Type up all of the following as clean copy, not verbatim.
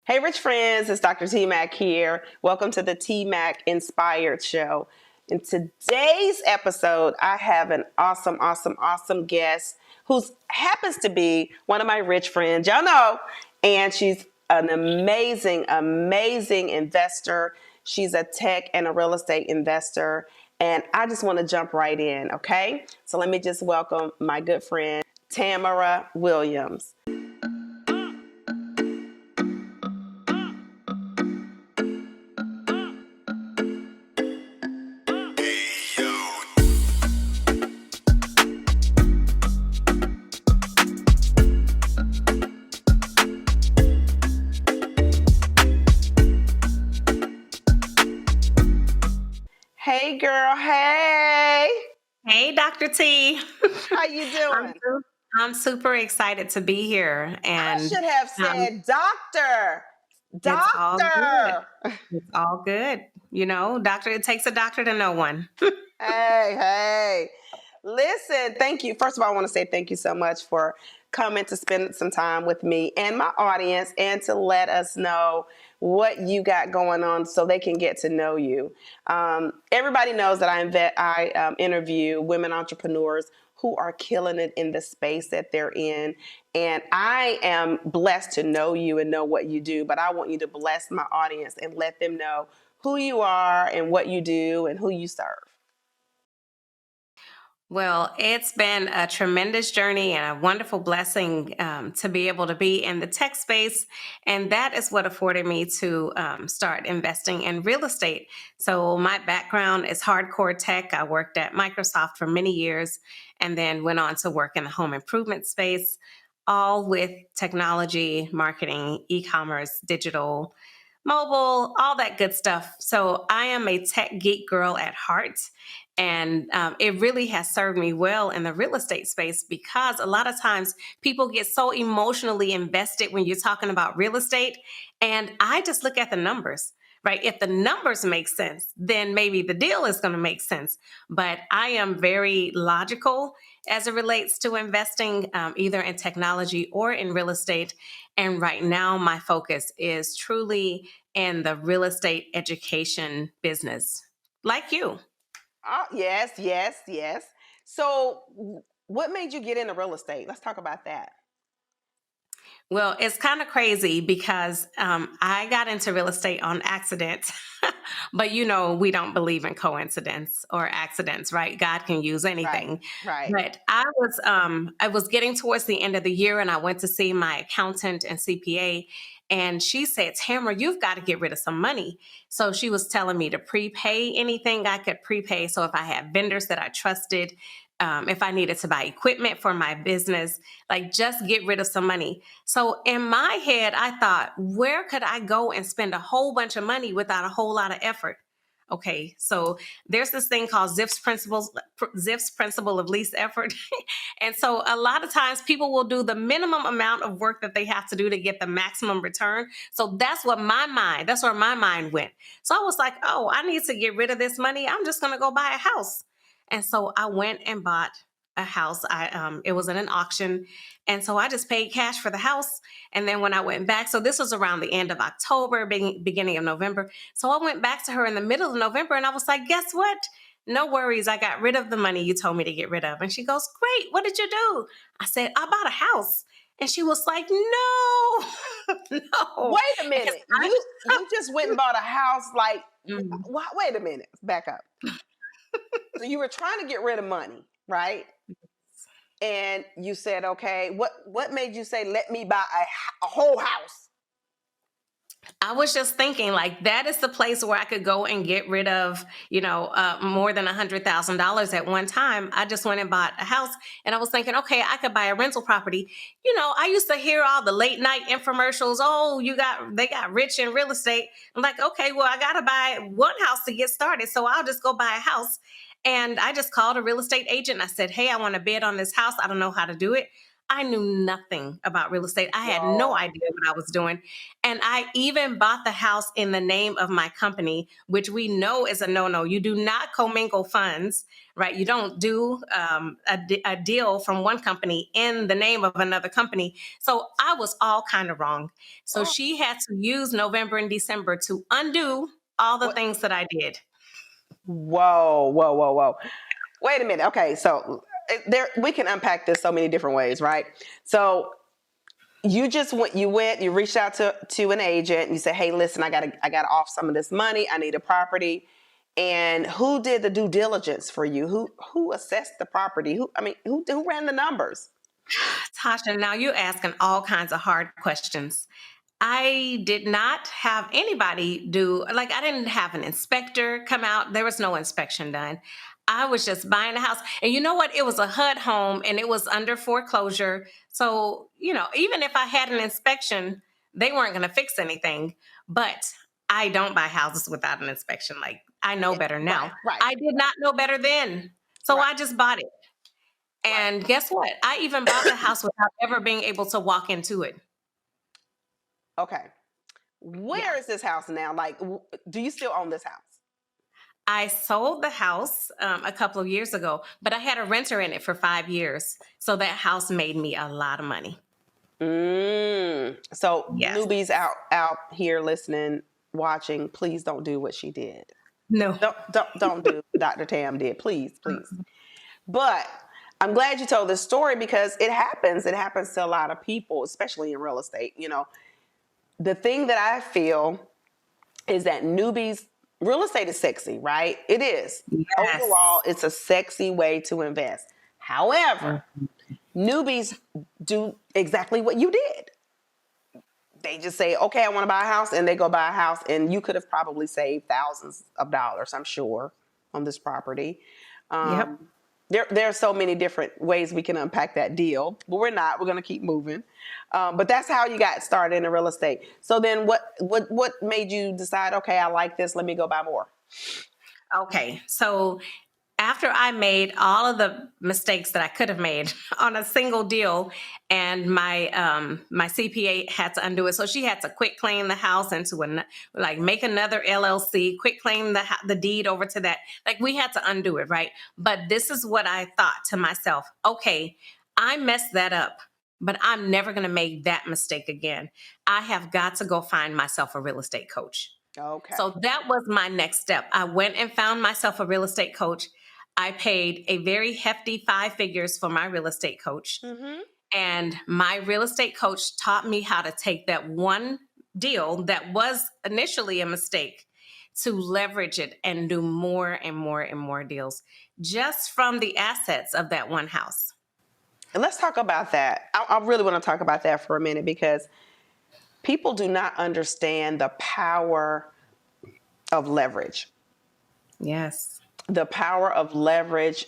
Hey, rich friends, it's Dr. T Mac here. Welcome to the T Mac Inspired Show. In today's episode, I have an awesome guest who happens to be one of my rich friends, y'all know, and she's an amazing investor. She's a tech and a real estate investor, and I just want to jump right in, okay? So let me just welcome my good friend, Tammara Williams. Hey, girl. Hey. Hey, Dr. T. How you I'm, doing? su- I'm super excited to be here, I and should have um, said doctor. it's all good. Doctor. It's all good. Doctor. It takes a doctor to know one. Hey. Listen, thank you. First of all, I want to say thank you so much for coming to spend some time with me and my audience and to let us know what you got going on so they can get to know you. Everybody knows that I interview women entrepreneurs who are killing it in the space that they're in. And I am blessed to know you and know what you do, but I want you to bless my audience and let them know who you are and what you do and who you serve. Well, it's been a tremendous journey and a wonderful blessing to be able to be in the tech space. And that is what afforded me to start investing in real estate. So, my background is hardcore tech. I worked at Microsoft for many years and then went on to work in the home improvement space, all with technology, marketing, e commerce, digital, mobile, all that good stuff. So, I am a tech geek girl at heart. And it really has served me well in the real estate space because a lot of times people get so emotionally invested when you're talking about real estate. And I just look at the numbers, right? If the numbers make sense, then maybe the deal is going to make sense. But I am very logical as it relates to investing either in technology or in real estate. And right now, my focus is truly in the real estate education business, like you. Oh, yes. So, what made you get into real estate? Let's talk about that. Well, it's kind of crazy because I got into real estate on accident, but we don't believe in coincidence or accidents, right? God can use Right, anything. right. But I was getting towards the end of the year, and I went to see my accountant and CPA, and she said, "Tamara, you've got to get rid of some money." So she was telling me to prepay anything I could prepay. So if I had vendors that I trusted, if I needed to buy equipment for my business, like just get rid of some money. So in my head, I thought, where could I go and spend a whole bunch of money without a whole lot of effort? Okay, so there's this thing called Ziff's principle of least effort. And so a lot of times people will do the minimum amount of work that they have to do to get the maximum return. So that's where my mind went. So I was like, oh, I need to get rid of this money. I'm just going to go buy a house. And so I went and bought a house. It was in an auction, and so I just paid cash for the house. And then when I went back, so this was around the end of October, beginning of November. So I went back to her in the middle of November, and I was like, "Guess what? No worries. I got rid of the money you told me to get rid of." And she goes, "Great. What did you do?" I said, "I bought a house." And she was like, "No, no." Wait a Because minute. You just went and bought a house like Mhm. wait a minute. Back up. So you were trying to get rid of money, right? And you said, "Okay, what made you say let me buy a whole house?" I was just thinking, like, that is the place where I could go and get rid of, more than $100,000 at one time. I just went and bought a house, and I was thinking, okay, I could buy a rental property. I used to hear all the late night infomercials. Oh, they got rich in real estate. I'm like, okay, well, I got to buy one house to get started, so I'll just go buy a house. And I just called a real estate agent. And I said, hey, I want to bid on this house. I don't know how to do it. I knew nothing about real estate. I had no Whoa. idea what I was doing. And I even bought the house in the name of my company, which we know is a no-no. You do not commingle funds, right? You don't do a deal from one company in the name of another company. So I was all kind of wrong. So Oh, she had to use November and December to undo all the what? things that I did. Whoa, whoa, whoa, whoa. Wait a minute. Okay, so there we can unpack this so many different ways, right? So you reached out to an agent and you said, hey, listen, I gotta off some of this money. I need a property. And who did the due diligence for you? Who assessed the property? Who ran the numbers? Tasha, now you're asking all kinds of hard questions. I did not have anybody do, like, I didn't have an inspector come out. There was no inspection done. I was just buying a house. And you know what? It was a HUD home and it was under foreclosure. So, even if I had an inspection, they weren't going to fix anything. But I don't buy houses without an inspection. Like, I know Yeah, better right, now. right, I did not know better then. So right, I just bought it. right. And guess what? I even bought the house without ever being able to walk into it. Okay. Yeah. Where is this house now? Like, do you still own this house? I sold the house a couple of years ago, but I had a renter in it for 5 years. So that house made me a lot of money. So Yes. newbies out here listening, watching, please don't do what she did. No. Don't do what Dr. Tam did. Please, please. But I'm glad you told this story because it happens. It happens to a lot of people, especially in real estate. The thing that I feel is that real estate is sexy, right? It is. Yes. Overall, it's a sexy way to invest. However, newbies do exactly what you did. They just say, okay, I want to buy a house, and they go buy a house, and you could have probably saved thousands of dollars, I'm sure, on this property. Yep. There are so many different ways we can unpack that deal, but we're not. We're going to keep moving. But that's how you got started in real estate. So then what made you decide, okay, I like this, let me go buy more? Okay. So after I made all of the mistakes that I could have made on a single deal, and my CPA had to undo it, so she had to quick claim the house into like make another LLC, quick claim the deed over to that. Like, we had to undo it, right? But this is what I thought to myself: okay, I messed that up, but I'm never going to make that mistake again. I have got to go find myself a real estate coach. Okay. So that was my next step. I went and found myself a real estate coach. I paid a very hefty 5 figures for my real estate coach. Mm-hmm. And my real estate coach taught me how to take that one deal that was initially a mistake to leverage it and do more and more and more deals just from the assets of that one house. And let's talk about that. I really want to talk about that for a minute because people do not understand the power of leverage. Yes. The power of leverage,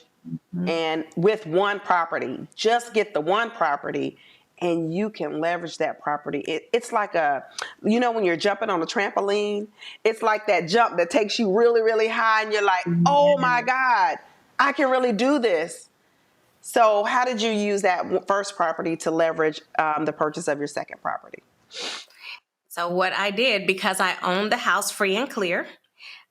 and with one property, just get the one property and you can leverage that property. It's like when you're jumping on a trampoline, it's like that jump that takes you really, really high and you're like, oh my God, I can really do this. So how did you use that first property to leverage the purchase of your second property? So what I did, because I owned the house free and clear,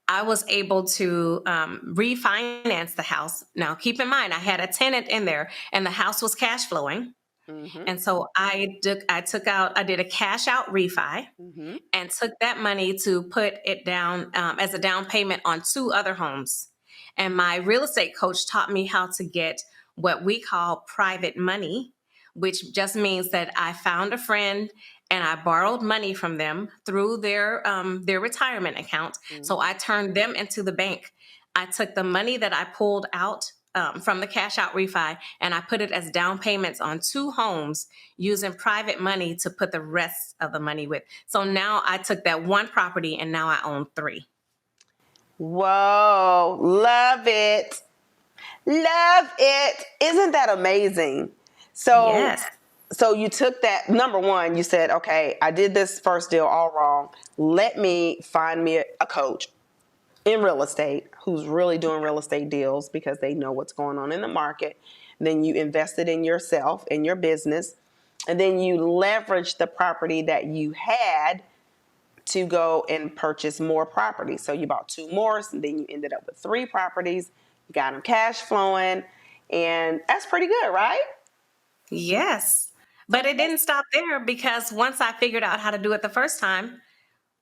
I was able to refinance the house. Now, keep in mind, I had a tenant in there, and the house was cash flowing. Mm-hmm. And so I did a cash out refi Mm-hmm. and took that money to put it down as a down payment on 2 other homes. And my real estate coach taught me how to get what we call private money, which just means that I found a friend and I borrowed money from them through their retirement account. Mm-hmm. So I turned them into the bank. I took the money that I pulled out from the cash out refi, and I put it as down payments on 2 homes using private money to put the rest of the money with. So now I took that one property and now I own 3. Whoa, love it. Love it. Isn't that amazing? So Yes. so you took that, number one, you said, okay, I did this first deal all wrong. Let me find me a coach in real estate who's really doing real estate deals because they know what's going on in the market. then you invested in yourself, in your business, and then you leveraged the property that you had to go and purchase more properties. So you bought two more, and then you ended up with three properties. You got them cash flowing, and that's pretty good, right? Yes. But it didn't stop there, because once I figured out how to do it the first time,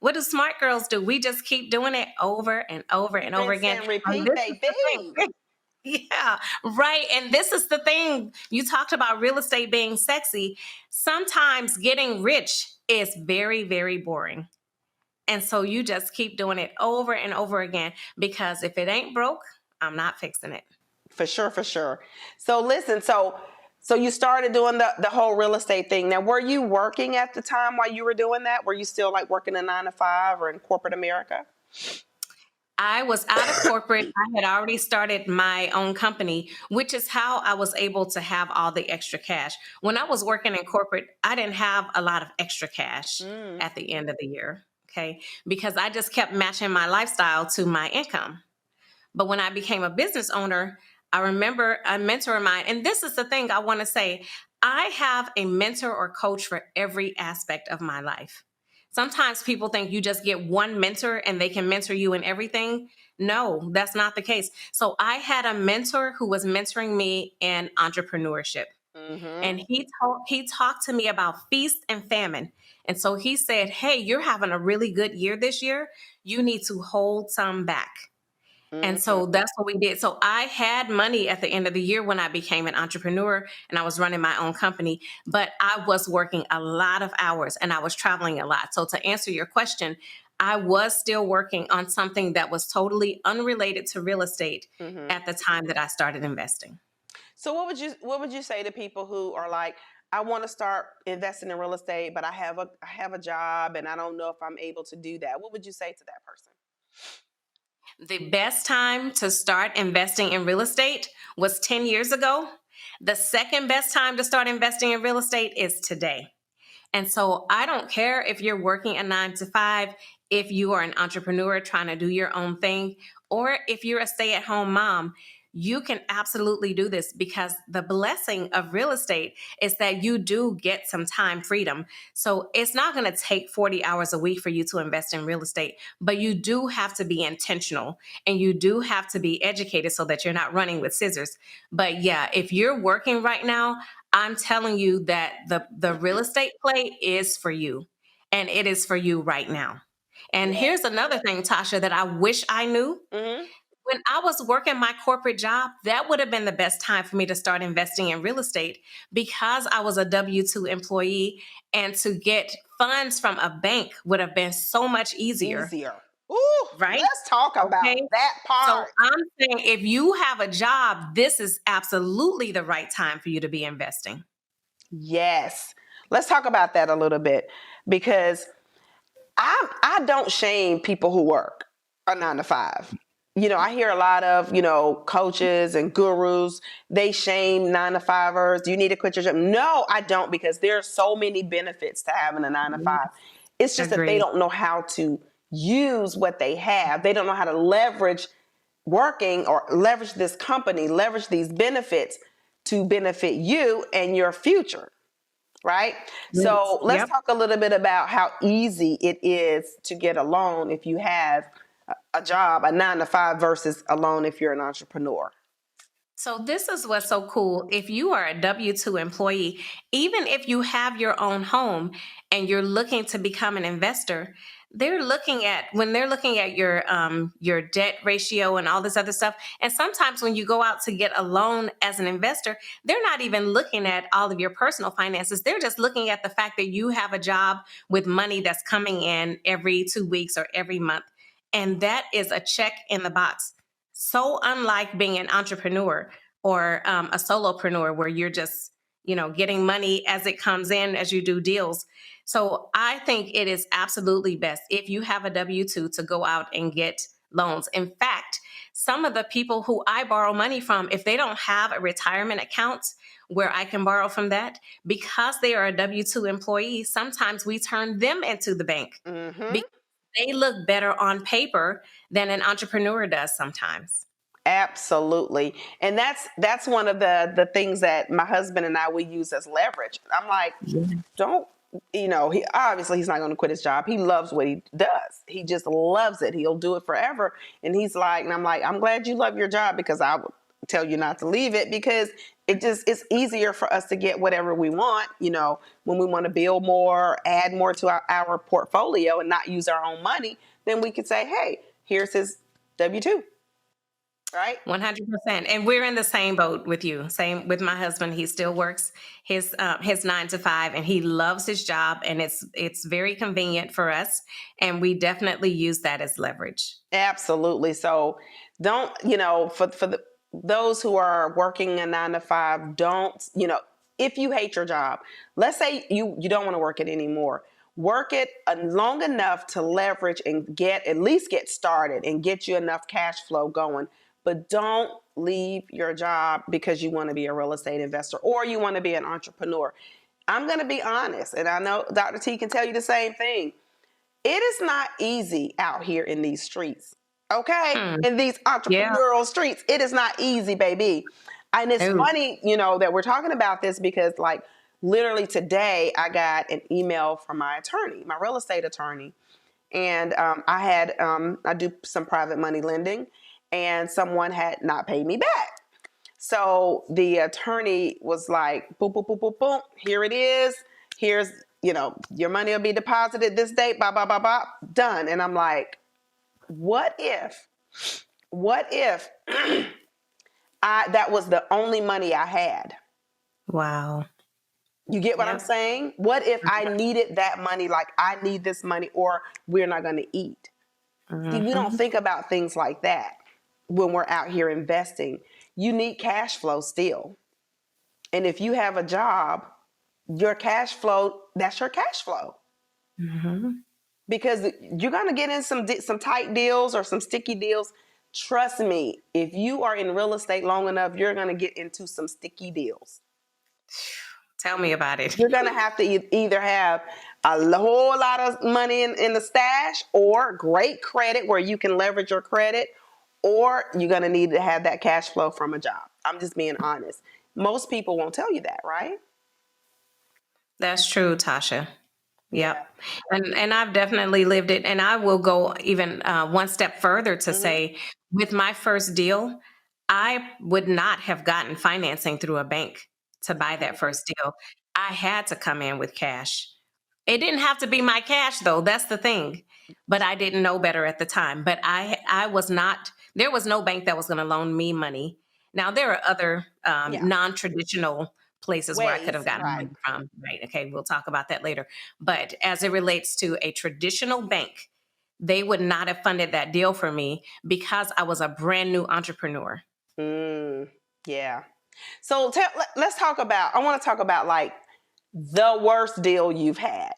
what do smart girls do? We just keep doing it over and over and over Rinse again. and And repeat, this is the baby. thing. Yeah, right. And this is the thing. You talked about real estate being sexy. Sometimes getting rich is very, very boring. And so you just keep doing it over and over again, because if it ain't broke, I'm not fixing it. For sure, for sure. So listen, so you started doing the whole real estate thing. Now, were you working at the time while you were doing that? Were you still like working a 9 to 5 or in corporate America? I was out of corporate. I had already started my own company, which is how I was able to have all the extra cash. When I was working in corporate, I didn't have a lot of extra cash Mm. at the end of the year. Okay. Because I just kept matching my lifestyle to my income. But when I became a business owner, I remember a mentor of mine, and this is the thing I want to say, I have a mentor or coach for every aspect of my life. Sometimes people think you just get one mentor and they can mentor you in everything. No, that's not the case. So I had a mentor who was mentoring me in entrepreneurship. Mm-hmm. And he talked to me about feast and famine. And so he said, "Hey, you're having a really good year this year. You need to hold some back." And Mm-hmm. so that's what we did. So I had money at the end of the year when I became an entrepreneur and I was running my own company, but I was working a lot of hours and I was traveling a lot. So to answer your question, I was still working on something that was totally unrelated to real estate Mm-hmm. at the time that I started investing. So what would you say to people who are like, I want to start investing in real estate, but I have a job and I don't know if I'm able to do that. What would you say to that person? The best time to start investing in real estate was 10 years ago. The second best time to start investing in real estate is today. And so I don't care if you're working a 9 to 5, if you are an entrepreneur trying to do your own thing, or if you're a stay at home mom, you can absolutely do this, because the blessing of real estate is that you do get some time freedom. So it's not going to take 40 hours a week for you to invest in real estate, but you do have to be intentional and you do have to be educated so that you're not running with scissors. But yeah, if you're working right now, I'm telling you that the real estate play is for you, and it is for you right now. And Yeah. here's another thing, Tasha, that I wish I knew. Mm-hmm. When I was working my corporate job, that would have been the best time for me to start investing in real estate, because I was a W 2 employee, and to get funds from a bank would have been so much easier, Easier. Ooh, right? let's talk about Okay. that So part. I'm saying, if you have a job, this is absolutely the right time for you to be investing. Yes. Let's talk about that a little bit, because I don't shame people who work a 9 to 5. I hear a lot of, coaches and gurus, they shame 9 to 5ers. Do you need to quit your job? No, I don't, because there are so many benefits to having a 9 to 5. It's just that they Agreed. don't know how to use what they have. They don't know how to leverage working, or leverage this company, leverage these benefits to benefit you and your future, right? Yes. So let's Yep. talk a little bit about how easy it is to get a loan if you have a job, a 9 to 5, versus a loan if you're an entrepreneur. So this is what's so cool. If you are a W-2 employee, even if you have your own home and you're looking to become an investor, when they're looking at your debt ratio and all this other stuff. And sometimes when you go out to get a loan as an investor, they're not even looking at all of your personal finances. They're just looking at the fact that you have a job with money that's coming in every 2 weeks or every month. And that is a check in the box. So unlike being an entrepreneur or a solopreneur, where you're just getting money as it comes in as you do deals. So I think it is absolutely best, if you have a W-2, to go out and get loans. In fact, some of the people who I borrow money from, if they don't have a retirement account where I can borrow from that, because they are a W-2 employee, sometimes we turn them into the bank, Mm-hmm. because they look better on paper than an entrepreneur does sometimes. Absolutely. And that's one of the things that my husband and I we use as leverage. I'm like, Yeah. don't, he obviously he's not going to quit his job. He loves what he does. He just loves it. He'll do it forever. And he's like, and I'm like, I'm glad you love your job, because I would tell you not to leave it, because it's easier for us to get whatever we want, when we want to build more, add more to our portfolio and not use our own money, then we could say, hey, here's his W-2, right? 100%. And we're in the same boat with you. Same with my husband. He still works his 9 to 5, and he loves his job, and it's very convenient for us. And we definitely use that as leverage. Absolutely. So don't, those who are working a 9 to 5, don't, if you hate your job, let's say you don't want to work it anymore. Work it long enough to leverage and at least get started and get you enough cash flow going. But don't leave your job because you want to be a real estate investor or you want to be an entrepreneur. I'm going to be honest, and I know Dr. T can tell you the same thing. It is not easy out here in these streets, okay? Hmm. In these Yeah. entrepreneurial streets, it is not easy, baby. And it's Oh, funny, that we're talking about this because, like, literally today, I got an email from my attorney, my real estate attorney, and I do some private money lending, and someone had not paid me back. So the attorney was like, boom, boom, boom, boom, boom. Here it is. Here's, your money will be deposited this date, blah, blah, blah, blah, done. And I'm like, what if that was the only money I had? wow. You get what I'm Yep. saying? What if I needed that money? Like, I need this money or we're not going to eat. See, we don't Hmm. think about things like that when we're out here investing. You need cash flow still. And if you have a job, your cash flow, that's your cash flow. Hmm. Because you're going to get in some tight deals or some sticky deals. Trust me, if you are in real estate long enough, you're going to get into some sticky deals. Tell me about it. You're going to have to either have a whole lot of money in the stash or great credit where you can leverage your credit, or you're going to need to have that cash flow from a job. I'm just being honest. Most people won't tell you that, right? That's true, Tasha. Yeah. Yep. And I've definitely lived it. And I will go even one step further to Mm-hmm. say, with my first deal, I would not have gotten financing through a bank to buy that first deal. I had to come in with cash. It didn't have to be my cash though. That's the thing. But I didn't know better at the time. But I was not. There was no bank that was going to loan me money. Now there are other Yeah. non-traditional places where I could have Ways, gotten right. money from. Right. Okay. We'll talk about that later. But as it relates to a traditional bank, they would not have funded that deal for me because I was a brand new entrepreneur. Yeah. So let's talk about, I want to talk about like the worst deal you've had.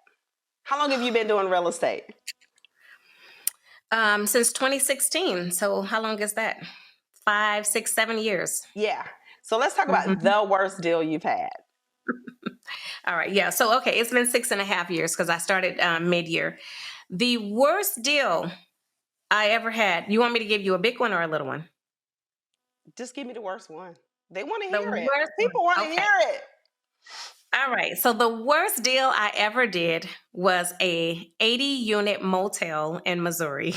How long have you been doing real estate? Since 2016. So how long is that? 5, 6, 7 years. Yeah. So let's talk about Mhm. the worst deal you've had. All right. Yeah. So, okay. It's been 6.5 years because I started mid year. The worst deal I ever had. You want me to give you a big one or a little one? Just give me the worst one. They want to The hear it. worst one. People want to Okay. hear it. All right. So the worst deal I ever did was a 80 unit motel in Missouri.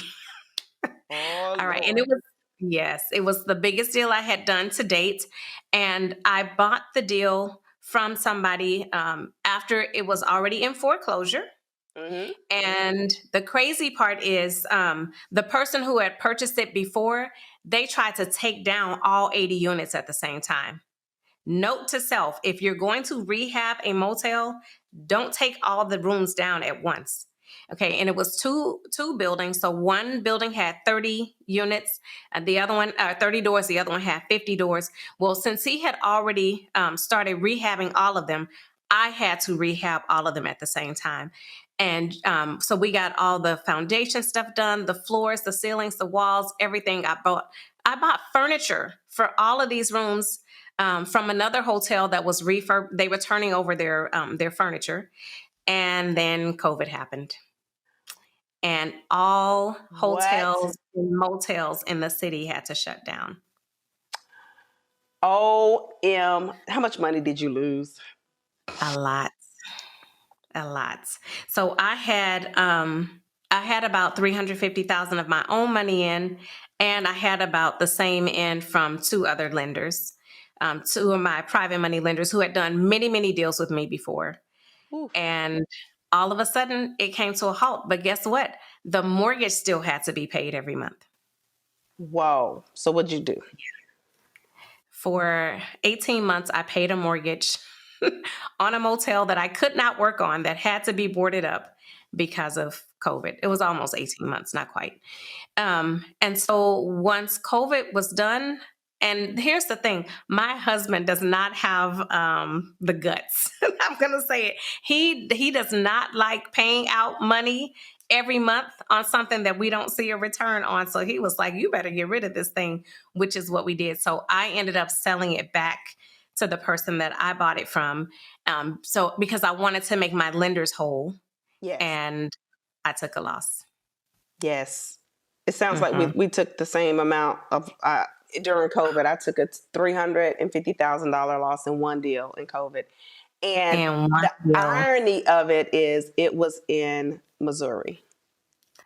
Oh, All right. And Lord. it was, yes, it was the biggest deal I had done to date. And I bought the deal from somebody after it was already in foreclosure. Mm-hmm. And the crazy part is the person who had purchased it before, they tried to take down all 80 units at the same time. Note to self, if you're going to rehab a motel, don't take all the rooms down at once. Okay, and it was two buildings. So one building had 30 units, and the other one 30 doors. The other one had 50 doors. Well, since he had already started rehabbing all of them, I had to rehab all of them at the same time. And so we got all the foundation stuff done, the floors, the ceilings, the walls, everything. I bought furniture for all of these rooms from another hotel that was refurb. They were turning over their furniture, and then COVID happened, and all What? hotels and motels in the city had to shut down. How much money did you lose? A lot. A lot. So I had about 350,000 of my own money in, and I had about the same in from two other lenders, two of my private money lenders who had done many, many deals with me before. Oof. And all of a sudden it came to a halt. But guess what? The mortgage still had to be paid every month. Whoa. So what'd you do? For 18 months, I paid a mortgage on a motel that I could not work on, that had to be boarded up because of COVID. It was almost 18 months, not quite. And so once COVID was done, and here's the thing, my husband does not have the guts. I'm gonna say it. He does not like paying out money every month on something that we don't see a return on. So he was like, "You better get rid of this thing," which is what we did. So I ended up selling it back to the person that I bought it from. So because I wanted to make my lenders whole, Yes. and I took a loss. Yes. It sounds like Hmm. we took the same amount of during COVID. I took a $350,000 loss in one deal in COVID. And And one the deal. irony of it is it was in Missouri.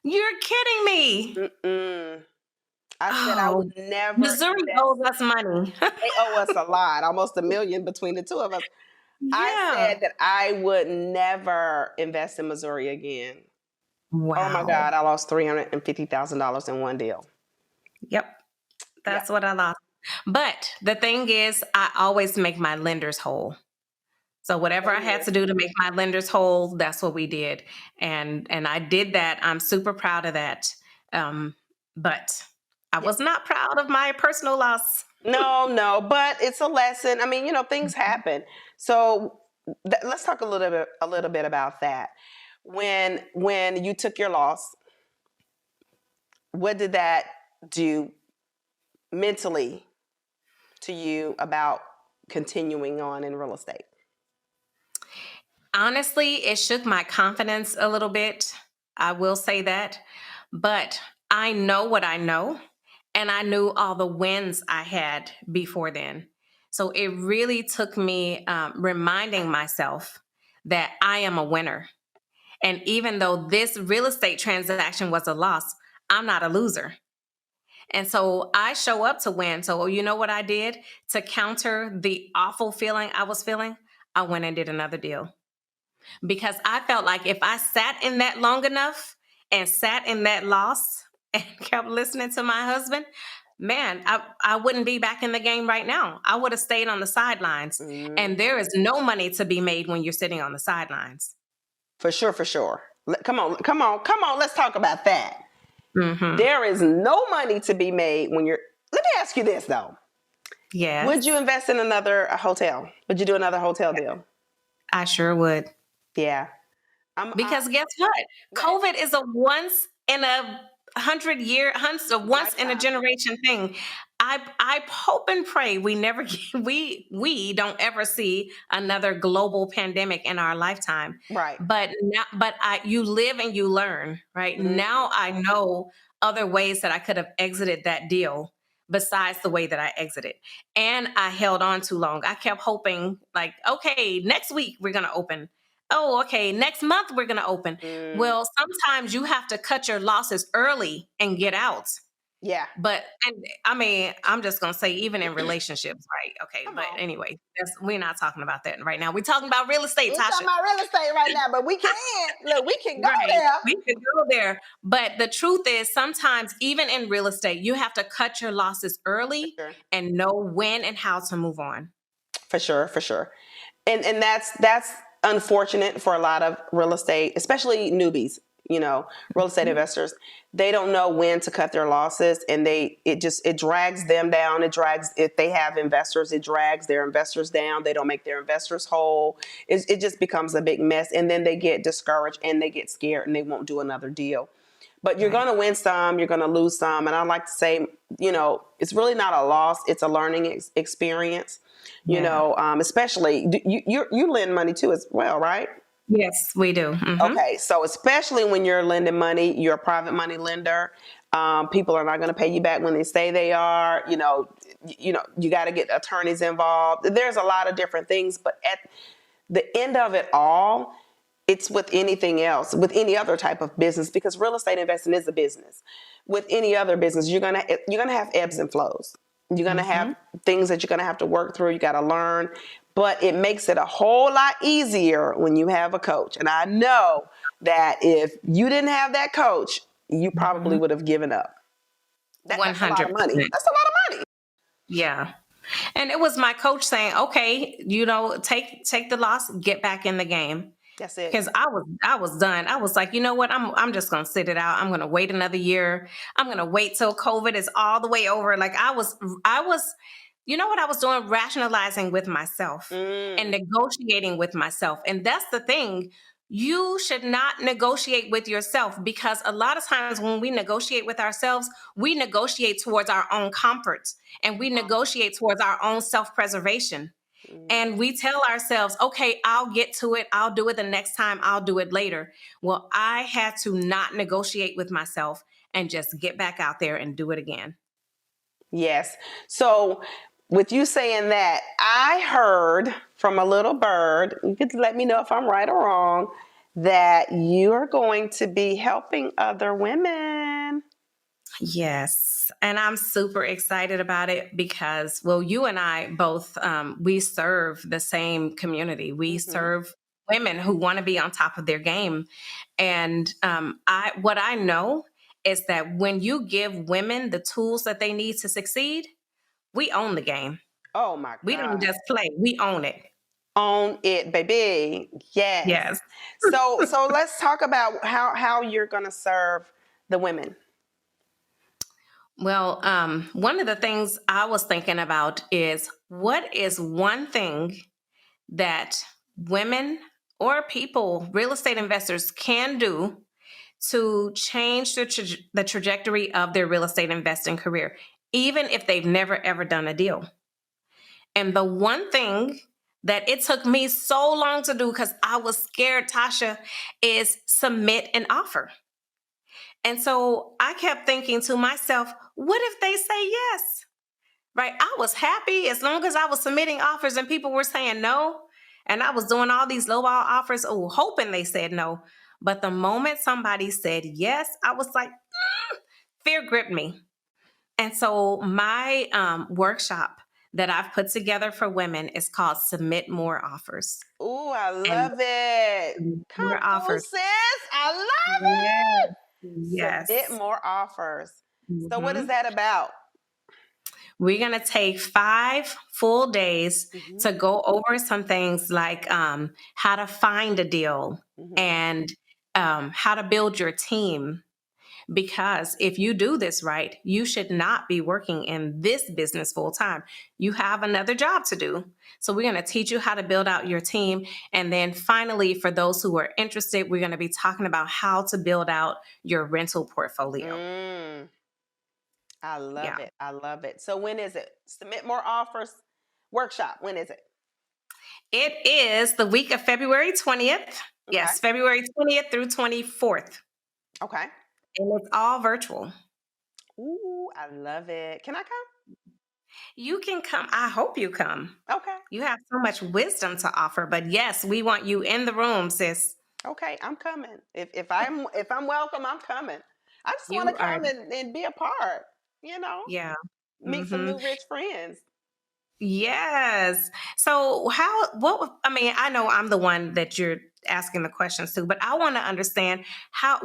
You're kidding me. Mm-mm. I said I Oh, would never Missouri owes invest. us money. They owe us a lot, almost $1 million between the two of us. I Yeah. said that I would never invest in Missouri again. Oh my Wow. God, I lost $350,000 in one deal. Yep. Yeah. That's what I lost. But the thing is, I always make my lenders whole. So whatever I had Amen. to do to make my lenders whole, that's what we did. And I did that. I'm super proud of that. But I Yeah. was not proud of my personal loss. No, no, but it's a lesson. I mean, things happen. So let's talk a little bit about that. When you took your loss, what did that do mentally to you about continuing on in real estate? Honestly, it shook my confidence a little bit. I will say that. But I know what I know, and I knew all the wins I had before then. So it really took me reminding myself that I am a winner. And even though this real estate transaction was a loss, I'm not a loser. And so I show up to win. So you know what I did to counter the awful feeling I was feeling? I went and did another deal, because I felt like if I sat in that long enough and sat in that loss and kept listening to my husband, man, I wouldn't be back in the game right now. I would have stayed on the sidelines. And Mm, there is no money to be made when you're sitting on the sidelines. for sure, for sure. Come on, come on, come on. Let's talk about that. Hmm. There is no money to be made when you're. Let me ask you this though: would you Yes, invest in another hotel? Would you do another hotel deal? I sure would. Yeah. I Because guess what? Go ahead. COVID is a once in a 100 year, a once in a Lifetime. generation thing. I hope and pray we never we don't ever see another global pandemic in our lifetime. Right. But now, but you live and you learn, right? Mhm. Now I know other ways that I could have exited that deal besides the way that I exited. And I held on too long. I kept hoping, like, okay, next week we're gonna open. Oh, okay, next month we're going to open. Mm, Well, sometimes you have to cut your losses early and get out. yeah. But and I mean, I'm just going to say even in relationships, right? Okay, Come but on. anyway, we're not talking about that right now. We're talking about real estate, We ain't talking Tasha. about real estate right now, but we can. Look, we can go Right. there. We could go there. But the truth is, sometimes even in real estate, you have to cut your losses For early sure. and know when and how to move on. For sure, for sure. And that's unfortunate for a lot of real estate, especially newbies, real estate investors. They don't know when to cut their losses, and it drags them down. It drags, if they have investors, it drags their investors down. They don't make their investors whole. It just becomes a big mess, and then they get discouraged and they get scared and they won't do another deal. But you're Right. going to win some, you're going to lose some. And I like to say, it's really not a loss. It's a learning experience, Yeah. especially you lend money too as well, right? Yes, we do. Hmm. Okay. So especially when you're lending money, you're a private money lender. People are not going to pay you back when they say they are, you got to get attorneys involved. There's a lot of different things, but at the end of it all, it's with anything else, with any other type of business, because real estate investing is a business. With any other business, you're gonna have ebbs and flows. You're gonna have things that you're gonna have to work through. You got to learn, but it makes it a whole lot easier when you have a coach. And I know that if you didn't have that coach, you probably would have given up. That's a lot of money. 100%. That's a lot of money. Yeah. And it was my coach saying, okay, take the loss, get back in the game. That's it. Because I was done. I was like, you know what? I'm just gonna sit it out. I'm gonna wait another year. I'm gonna wait till COVID is all the way over. Like I was, you know what I was doing? Rationalizing with myself and negotiating with myself. And that's the thing. You should not negotiate with yourself, because a lot of times when we negotiate with ourselves, we negotiate towards our own comfort, and we negotiate towards our own self-preservation. And we tell ourselves, okay, I'll get to it. I'll do it the next time. I'll do it later. Well, I had to not negotiate with myself and just get back out there and do it again. Yes. So with you saying that, I heard from a little bird, you could let me know if I'm right or wrong, that you are going to be helping other women. Yes. And I'm super excited about it because, well, you and I both, we serve the same community. We serve women who want to be on top of their game. And what I know is that when you give women the tools that they need to succeed, we own the game. Oh my God. We don't just play, we own it. Own it, baby. Yes. Yes. So let's talk about how you're going to serve the women. Well, one of the things I was thinking about is, what is one thing that women or people, real estate investors, can do to change the trajectory of their real estate investing career, even if they've never, ever done a deal. And the one thing that it took me so long to do, because I was scared, Tasha, is submit an offer. And so I kept thinking to myself, what if they say yes? Right? I was happy as long as I was submitting offers and people were saying no. And I was doing all these lowball offers, hoping they said no. But the moment somebody said yes, I was like, fear gripped me. And so my workshop that I've put together for women is called Submit More Offers. Ooh, I And love it. Come more through, offers. sis. I love it. Yes. Submit more offers. So what is that about? We're going to take 5 full days to go over some things like how to find a deal and how to build your team. Because if you do this right, you should not be working in this business full time. You have another job to do. So we're going to teach you how to build out your team. And then finally, for those who are interested, we're going to be talking about how to build out your rental portfolio. I love it. I love it. So when is it? Submit More Offers workshop. When is it? It is the week of February 20th. Yes, February 20th through 24th. Okay. And it's all virtual. Ooh, I love it. Can I come? You can come. I hope you come. Okay. You have so much wisdom to offer, but yes, we want you in the room, sis. Okay, I'm coming. If I'm welcome, I'm coming. I just want to come and be a part, Yeah. Meet some new rich friends. Yes. So I know I'm the one that you're asking the questions to, but I want to understand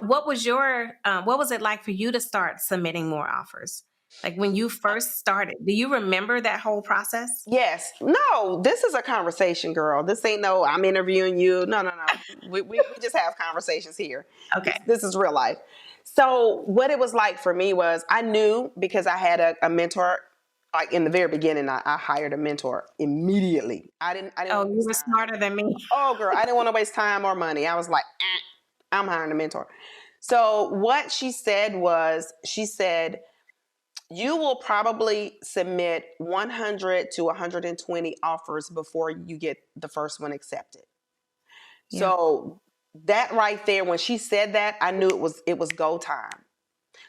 what was it like for you to start submitting more offers? Like when you first started, do you remember that whole process? Yes. No, this is a conversation, girl. This ain't no, I'm interviewing you. No. we just have conversations here. Okay. This is real life. So what it was like for me was, I knew, because I had a mentor. Like in the very beginning, I hired a mentor immediately. I didn't. Oh, you were smarter than me. Oh, girl, I didn't want to waste time or money. I was like, I'm hiring a mentor. So what she said was, you will probably submit 100 to 120 offers before you get the first one accepted. Yeah. So that right there, when she said that, I knew it was go time.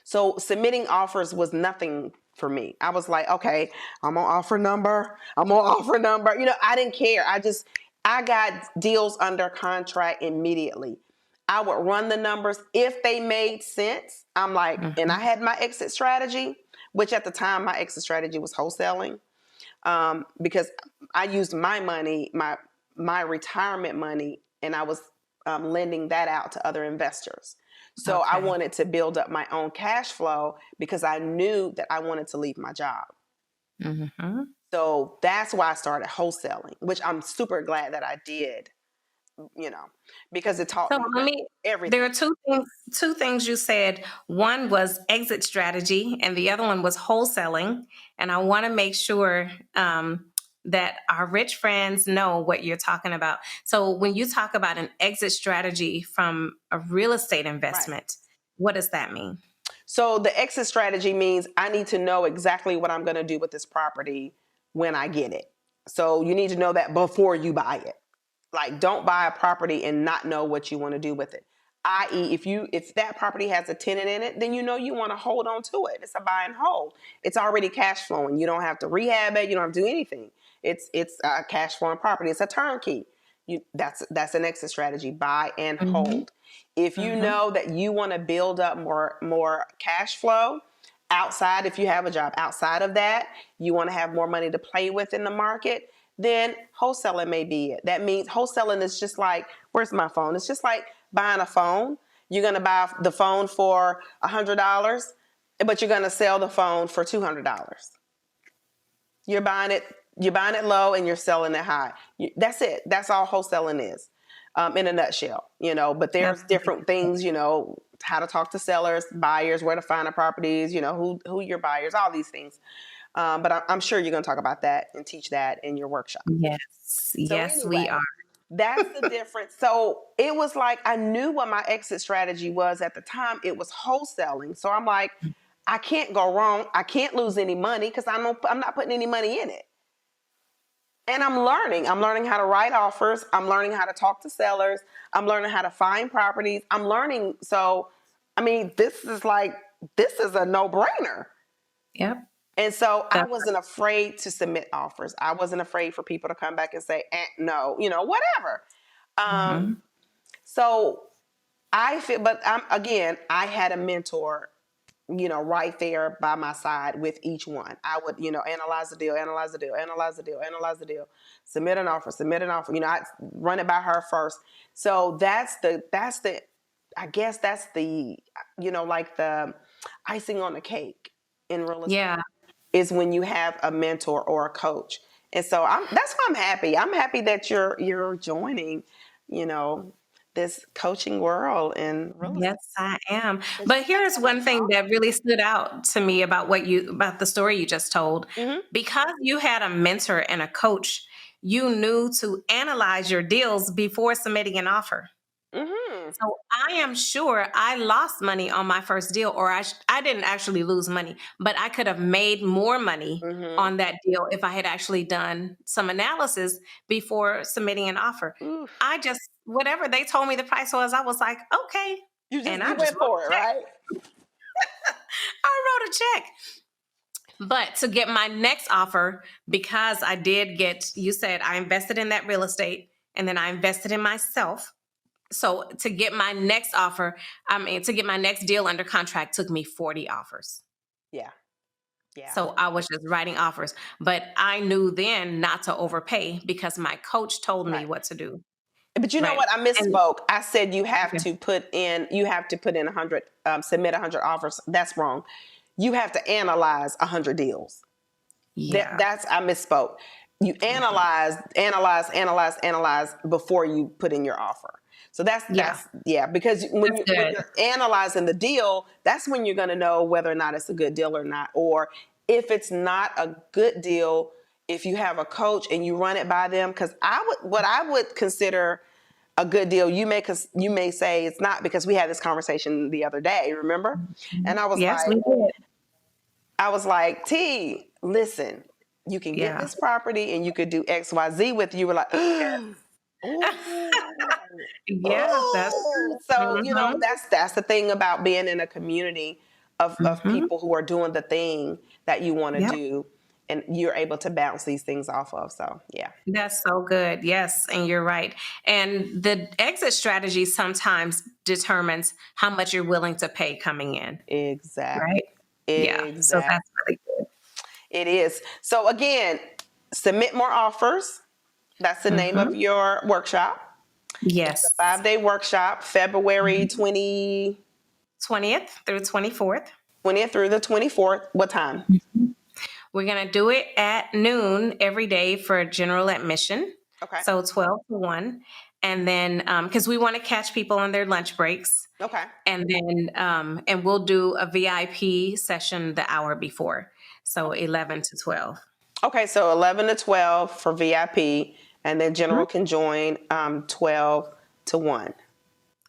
So submitting offers was nothing for me. I was like, okay, I'm gonna offer number. I'm gonna offer number. I didn't care. I got deals under contract immediately. I would run the numbers if they made sense. I'm like, and I had my exit strategy, which at the time my exit strategy was wholesaling, because I used my money, my retirement money, and I was lending that out to other investors. So I wanted to build up my own cash flow because I knew that I wanted to leave my job. Mm-hmm. So that's why I started wholesaling, which I'm super glad that I did, because it taught me everything. There are two things you said. One was exit strategy, and the other one was wholesaling. And I want to make sure that our rich friends know what you're talking about. So when you talk about an exit strategy from a real estate investment, what does that mean? So the exit strategy means I need to know exactly what I'm going to do with this property when I get it. So you need to know that before you buy it. Like, don't buy a property and not know what you want to do with it. I.e., if that property has a tenant in it, then you want to hold on to it. It's a buy and hold. It's already cash flowing. You don't have to rehab it. You don't have to do anything. It's a cash flowing property. It's a turnkey. That's an exit strategy: buy and hold. If you know that you want to build up more cash flow outside, if you have a job outside of that, you want to have more money to play with in the market, then wholesaling may be it. That means wholesaling is just like, where's my phone? It's just like buying a phone. You're going to buy the phone for $100, but you're going to sell the phone for $200. You're buying it low and you're selling it high. That's it. That's all wholesaling is, in a nutshell. But there's different things. How to talk to sellers, buyers, where to find the properties. Who your buyers, all these things. But I'm sure you're going to talk about that and teach that in your workshop. Yes, So yes, anyway, we are. that's the difference. So it was like I knew what my exit strategy was at the time. It was wholesaling. So I'm like, I can't go wrong. I can't lose any money because I'm not putting any money in it. And I'm learning. I'm learning how to write offers. I'm learning how to talk to sellers. I'm learning how to find properties. I'm learning. So, this is a no-brainer. Yep. And so I wasn't afraid to submit offers. I wasn't afraid for people to come back and say, no, whatever. So I feel, but I had a mentor, right there by my side with each one. I would, analyze the deal, submit an offer. I run it by her first. So I guess that's the, like the icing on the cake in real estate. Yeah. Is when you have a mentor or a coach. And so that's why I'm happy. I'm happy that you're joining, this coaching world in real estate. Yes, I am. But here's one thing that really stood out to me about about the story you just told. Because you had a mentor and a coach, you knew to analyze your deals before submitting an offer. So I am sure I lost money on my first deal, or I didn't actually lose money, but I could have made more money on that deal if I had actually done some analysis before submitting an offer. I just, whatever they told me the price was, I was like, okay. You went for it, right? I wrote a check. But to get my next offer, because I did get, you said I invested in that real estate and then I invested in myself. So to get my next offer, to get my next deal under contract took me 40 offers. Yeah. Yeah. So I was just writing offers, but I knew then not to overpay because my coach told me what to do. But you know what? I misspoke. I said you have to put in 100, submit 100 offers. That's wrong. You have to analyze 100 deals. Yeah. I misspoke. You analyze before you put in your offer. So that's because when you're analyzing the deal, that's when you're going to know whether or not it's a good deal or not. Or if it's not a good deal, if you have a coach and you run it by them, because what I would consider a good deal, you may say it's not, because we had this conversation the other day, remember? And I was I was like, T, listen, you can get this property and you could do X, Y, Z with it. You were like, yeah, so that's the thing about being in a community. of people who are doing the thing that you want to Yep. do, and you're able to bounce these things off of. So yeah. That's so good. Yes, and you're right. And the exit strategy sometimes determines how much you're willing to pay coming in, Exactly. right? Yeah. So Exactly. that's really good. It is. So again, submit more offers. That's the name of your workshop. It's a Yes. 5-day workshop, February 20th through 24th. 20th through the 24th. What time? We're going to do it at noon every day for general admission. Okay. So 12 to 1. And then, because we want to catch people on their lunch breaks. Okay. And then, and we'll do a VIP session the hour before. So 11 to 12. Okay. So 11 to 12 for VIP, and then general can join 12 to 1.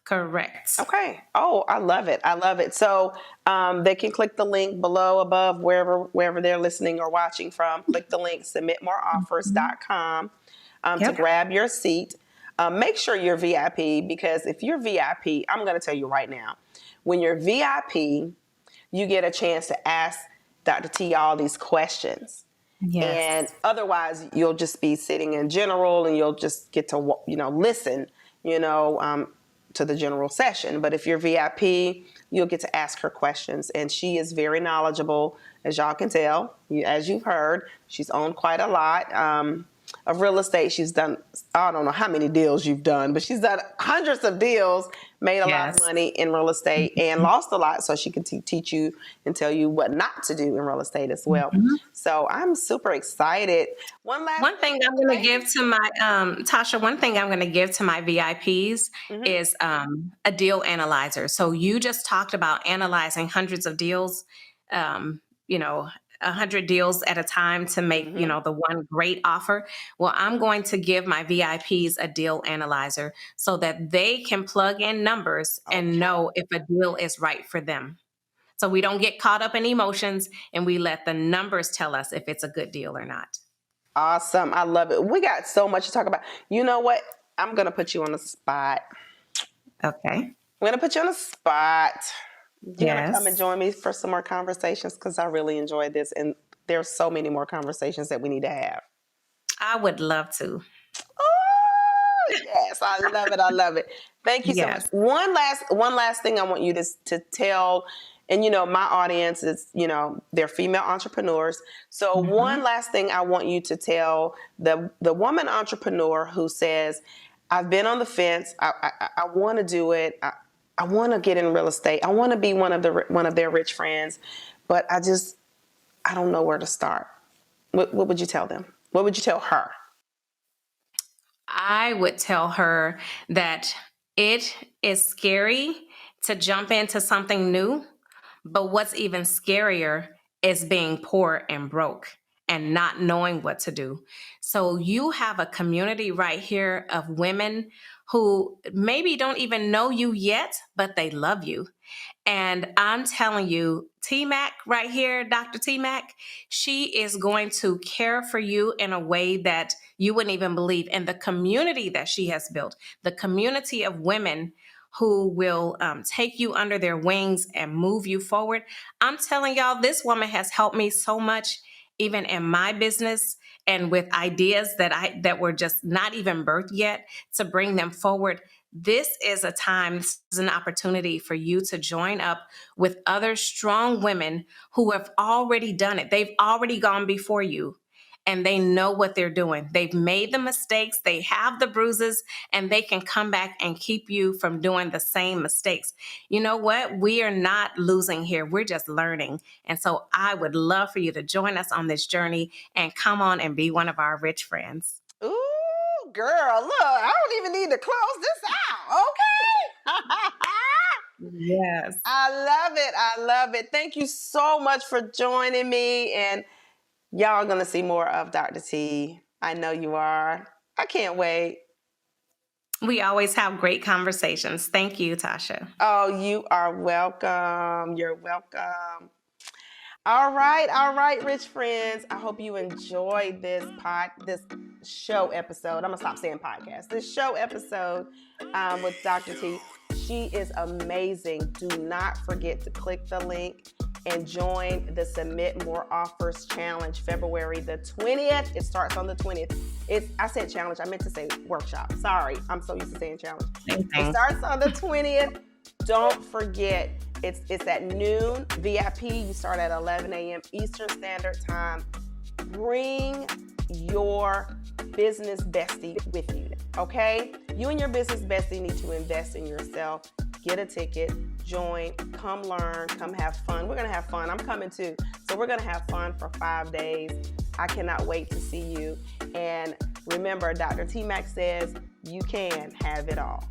Correct. Okay. Oh, I love it. I love it. So they can click the link below, above, wherever they're listening or watching from. Click the link, submitmoreoffers.com to grab your seat. Make sure you're VIP, because if you're VIP, I'm going to tell you right now, when you're VIP, you get a chance to ask Dr. T all these questions. Yes. And otherwise, you'll just be sitting in general, and you'll just get to, listen, to the general session. But if you're VIP, you'll get to ask her questions. And she is very knowledgeable, as y'all can tell. As you've heard, she's owned quite a lot of real estate. She's done, I don't know how many deals you've done, but she's done hundreds of deals, made a lot of money in real estate, and lost a lot. So she can teach you and tell you what not to do in real estate as well. So I'm super excited. One thing I'm going to give to my Tasha, one thing I'm going to give to my VIPs is a deal analyzer. So you just talked about analyzing hundreds of deals, 100 deals at a time to make, the one great offer. Well, I'm going to give my VIPs a deal analyzer so that they can plug in numbers and know if a deal is right for them. So we don't get caught up in emotions, and we let the numbers tell us if it's a good deal or not. Awesome. I love it. We got so much to talk about. You know what? I'm going to put you on the spot. Okay. I'm going to put you on the spot. You're going to come and Yes. join me for some more conversations, because I really enjoyed this. And there's so many more conversations that we need to have. I would love to. Oh, yes. I love it. I love it. Thank you so much. Yes. One last thing I want you to tell, and my audience is, they're female entrepreneurs. So one last thing I want you to tell the woman entrepreneur who says, I've been on the fence. I want to do it. I want to get in real estate. I want to be one of their rich friends, but I don't know where to start. What would you tell them? What would you tell her? I would tell her that it is scary to jump into something new, but what's even scarier is being poor and broke and not knowing what to do. So you have a community right here of women who maybe don't even know you yet, but they love you. And I'm telling you, T-Mac right here, Dr. T-Mac, she is going to care for you in a way that you wouldn't even believe. And the community that she has built, the community of women who will take you under their wings and move you forward. I'm telling y'all, this woman has helped me so much, even in my business and with ideas that were just not even birthed yet, to bring them forward. This is an opportunity for you to join up with other strong women who have already done it. They've already gone before you, and they know what they're doing. They've made the mistakes, they have the bruises, and they can come back and keep you from doing the same mistakes. You know what? We are not losing here. We're just learning. And so I would love for you to join us on this journey and come on and be one of our rich friends. Ooh, girl, look, I don't even need to close this out. Okay. Yes. I love it. I love it. Thank you so much for joining me. And y'all are going to see more of Dr. T. I know you are. I can't wait. We always have great conversations. Thank you, Tasha. Oh, you are welcome. You're welcome. All right, rich friends. I hope you enjoyed this show episode. I'm gonna stop saying podcast. This show episode with Dr. T. She is amazing. Do not forget to click the link and join the Submit More Offers Challenge February the 20th. It starts on the 20th. I said challenge. I meant to say workshop. Sorry. I'm so used to saying challenge. It starts on the 20th. Don't forget, it's at noon. VIP, you start at 11 a.m. Eastern Standard Time. Bring your business bestie with you, okay? You and your business bestie need to invest in yourself. Get a ticket, join, come learn, come have fun. We're gonna have fun. I'm coming too. So we're gonna have fun for 5 days. I cannot wait to see you. And remember, Dr. T. Mac says you can have it all.